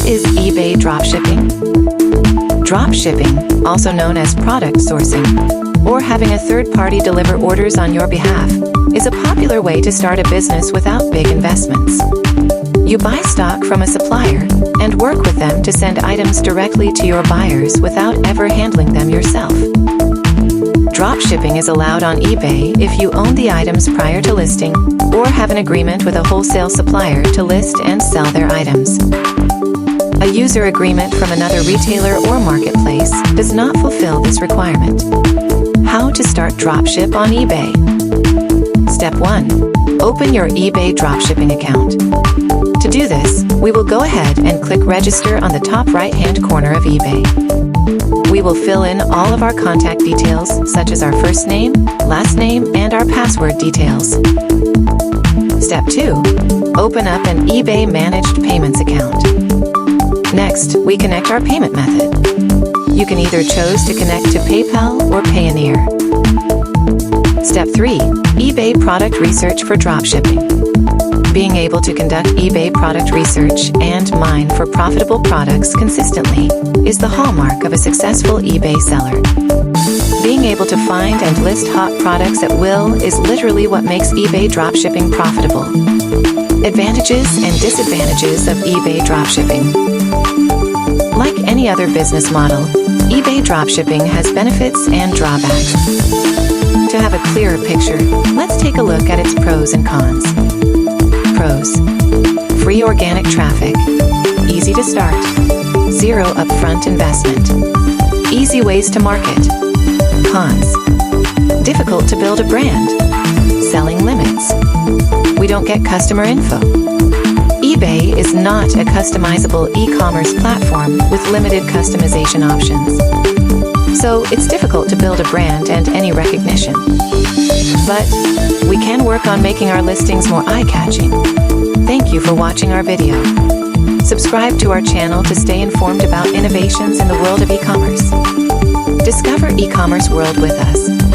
What is eBay dropshipping? Dropshipping, also known as product sourcing, or having a third party deliver orders on your behalf, is a popular way to start a business without big investments. You buy stock from a supplier and work with them to send items directly to your buyers without ever handling them yourself. Dropshipping is allowed on eBay if you own the items prior to listing or have an agreement with a wholesale supplier to list and sell their items. A user agreement from another retailer or marketplace does not fulfill this requirement. How to start dropship on eBay? Step 1. Open your eBay dropshipping account. To do this, we will go ahead and click Register on the top right-hand corner of eBay. We will fill in all of our contact details, such as our first name, last name, and our password details. Step 2. Open up an eBay Managed Payments account. Next, we connect our payment method. You can either choose to connect to PayPal or Payoneer. Step 3. eBay Product Research for Dropshipping. Being able to conduct eBay product research and mine for profitable products consistently is the hallmark of a successful eBay seller. Being able to find and list hot products at will is literally what makes eBay dropshipping profitable. Advantages and disadvantages of eBay dropshipping. Like any other business model, eBay dropshipping has benefits and drawbacks. To have a clearer picture, let's take a look at its pros and cons. Pros: free organic traffic, easy to start, zero upfront investment, easy ways to market. Cons: difficult to build a brand, selling limits, we don't get customer info. eBay is not a customizable e-commerce platform with limited customization options. So it's difficult to build a brand and any recognition. But we can work on making our listings more eye-catching. Thank you for watching our video. Subscribe to our channel to stay informed about innovations in the world of e-commerce. Discover e-commerce world with us.